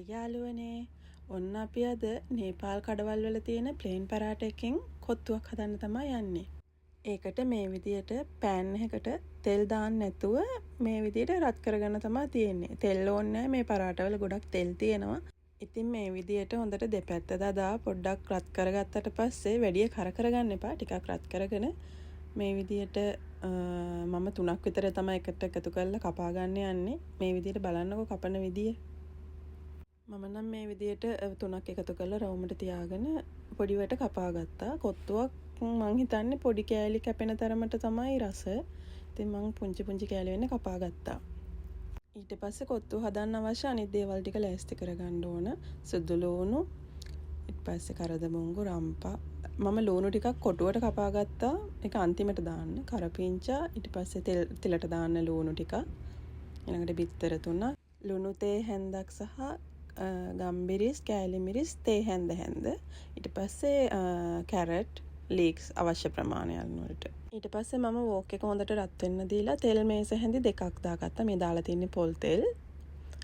හයි යාළුවනේ. ඔන්න අපි අද නේපාල් කඩවල් වල තියෙන ප්ලේන් පරාට එකකින් කොත්තුවක් හදන්න තමයි යන්නේ. ඒකට මේ විදියට පෑන් එකකට තෙල් දාන්න නැතුව මේ විදියට රත් කරගන්න තමයි තියෙන්නේ. තෙල් ඕනේ නැහැ, මේ පරාටවල ගොඩක් තෙල් තියෙනවා. ඉතින් මේ විදියට හොඳට දෙපැත්ත දදා පොඩ්ඩක් රත් කරගත්තට පස්සේ වැඩි කර කරගන්න එපා. ටිකක් රත් කරගෙන මේ විදියට මම 3ක් විතර තමයි එකට එකතු කරලා කපා ගන්න යන්නේ. මේ විදියට බලන්නකෝ කපන විදිය. මම නම් මේ විදියට 3ක් එකතු කරලා රවුමට තියාගෙන පොඩි වට කපා ගත්තා. කොත්තුවක් මං හිතන්නේ පොඩි කෑලි කැපෙන තරමට තමයි රස. ඉතින් මං පුංචි පුංචි කෑලි වෙන්න කපා ගත්තා. ඊට පස්සේ කොත්තු හදන්න අවශ්‍ය අනිත් දේවල් ටික ලෑස්ති කරගන්න ඕන. සුදු ලුණු, ඊට පස්සේ කරදමුංගු, රම්පා. මම ලුණු ටිකක් කොටුවට කපා ගත්තා. ඒක අන්තිමට දාන්න. කරපිංචා, ඊට පස්සේ තෙලට දාන්න ලුණු ටික. ඊළඟට බිත්තර 3, ලුණු තේ හැන්දක් සහ ගම්බිරිස්, කෑලි මිරිස්, තේ හැන්ද. ඊට පස්සේ කැරට් ලීක්ස් අවශ්‍ය ප්‍රමාණය වලට. ඊට පස්සේ මම වෝක් එක හොඳට රත් වෙන්න දීලා තෙල් මේස හැඳි 2ක් දාගත්තා. මේ දාලා තින්නේ පොල් තෙල්.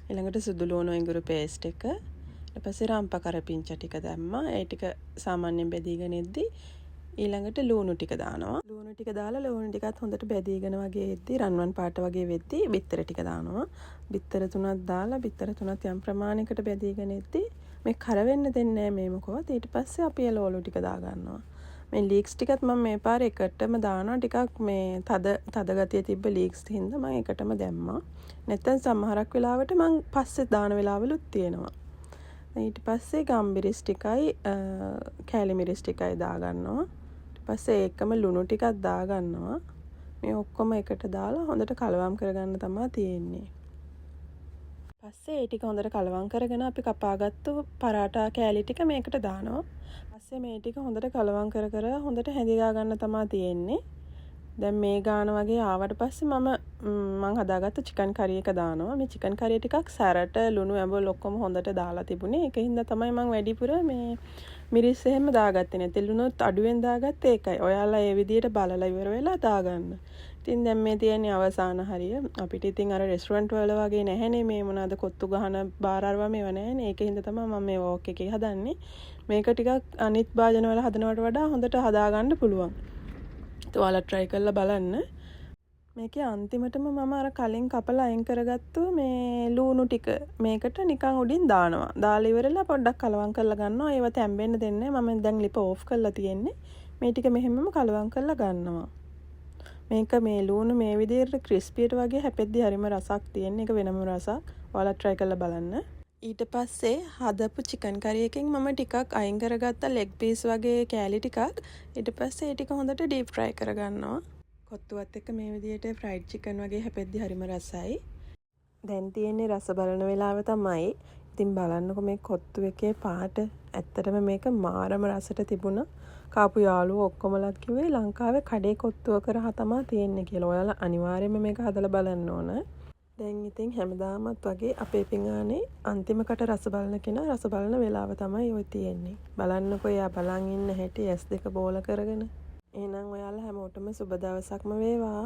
ඊළඟට සුදු ලුණු එඟුරු පේස්ට් එක. ඊට පස්සේ රම්පා කරපිංචා ටික දැම්මා. ඒ ටික සාමාන්‍යයෙන් බෙදීගෙන එද්දි ඊළඟට ලුණු ටික දානවා. ලුණු ටික දාලා ලුණු ටිකත් හොඳට බෙදීගෙන වගේ එද්දි රන්වන් පාට වගේ වෙද්දි බිත්තර ටික දානවා. බිත්තර 3ක් දාලා බිත්තර 3ත් යම් ප්‍රමාණයකට බෙදීගෙන එද්දි මේ කර වෙන්න දෙන්නේ නැහැ මේ මොකවත්. ඊට පස්සේ අපි එළවලු ටික දා ගන්නවා. මේ ලීක්ස් ටිකත් මම මේ පාර එකටම දානවා. ටිකක් මේ තද ගතිය තිබ්බ ලීක්ස් හින්දා මම එකටම දැම්මා. නැත්නම් සමහරක් වෙලාවට මම පස්සේ දාන වෙලාවලුත් තියෙනවා. ඊට පස්සේ ගම්බිරිස් ටිකයි කෑලි මිරිස් ටිකයි දා ගන්නවා. ඊට පස්සේ ඒකම ලුණු ටිකක් දා ගන්නවා. මේ ඔක්කොම එකට දාලා හොඳට කලවම් කරගන්න තමයි තියෙන්නේ. පස්සේ ඒ ටික හොඳට කලවම් කරගෙන අපි කපාගත්තු පරාටා කෑලි ටික මේකට දානවා. පස්සේ මේ ටික හොඳට කලවම් කර හොඳට හැඳිලා ගන්න තමයි තියෙන්නේ. දැන් මේ ගාන වගේ ආවට පස්සේ මම හදාගත්ත චිකන් කරි එක දානවා. මේ චිකන් කරි ටිකක් සැරට ලුණු ඇඹුල් ඔක්කොම හොඳට දාලා තිබුණේ. ඒකින්ද තමයි මම වැඩිපුර මේ මිරිස් එහෙම දාගත්තේ නැති. ලුණුත් අඩුවෙන් දාගත්තේ ඒකයි. ඔයාලා ඒ විදියට බලලා ඉවර වෙලා දාගන්න. ඉතින් දැන් මේ තියෙන්නේ අවසාන හරිය. අපිට ඉතින් අර රෙස්ටුරන්ට් වල වගේ නැහැනේ මේ මොනවාද කොත්තු ගහන බාර් අරවා මේවා නැහැනේ. ඒකින්ද තමයි මම මේ වෝක් එකේ හදන්නේ. මේක ටිකක් අනිත් භාජන වල හදනවට වඩා හොඳට හදාගන්න පුළුවන්. ඔයාලා try කරලා බලන්න. මේකේ අන්තිමටම මම අර කලින් කපලා අයින් කරගත්තු මේ ලුණු ටික මේකට නිකන් උඩින් දානවා. දාලා ඉවරලා පොඩ්ඩක් කලවම් කරලා ගන්නවා. ඒව තැම්බෙන්න දෙන්නේ. මම දැන් ලිප ඕෆ් කරලා තියෙන්නේ. මේ ටික මෙහෙමම කලවම් කරලා ගන්නවා. මේක මේ ලුණු මේ විදිහට ක්‍රිස්පියට වගේ හැපෙද්දි හරිම රසක් තියෙන. ඒක වෙනම රසක්. ඔයාලා try කරලා බලන්න. ඊට පස්සේ හදපු චිකන් කරි එකෙන් මම ටිකක් අයින් කරගත්ත ලෙග් පීස් වගේ කෑලි ටිකක්. ඊට පස්සේ ඒ ටික හොඳට ඩීප් ෆ්‍රයි කරගන්නවා. කොත්තුවත් එක්ක මේ විදිහට ෆ්‍රයිඩ් චිකන් වගේ හැපෙද්දි හරිම රසයි. දැන් තියෙන්නේ රස බලන වෙලාව තමයි. ඉතින් බලන්නකො මේ කොත්තු එකේ පාට. ඇත්තටම මේක මාරම රසට තිබුණා. කාපු යාළුවෝ ඔක්කොමලත් කිව්වේ ලංකාවේ කඩේ කොත්තුව කරා තමයි තියෙන්නේ කියලා. ඔයාලා අනිවාර්යයෙන්ම මේක හදලා බලන්න ඕන. දැන් ඉතින් හැමදාමත් වගේ අපේ පිඟානේ අන්තිමකට රස බලන කෙනා රස බලන වෙලාව තමයි ඔය තියෙන්නේ. බලන්නකෝ එයා බලන් ඉන්න හැටි S2 බෝල කරගෙන. එහෙනම් ඔයාලා හැමෝටම සුබ දවසක්ම වේවා.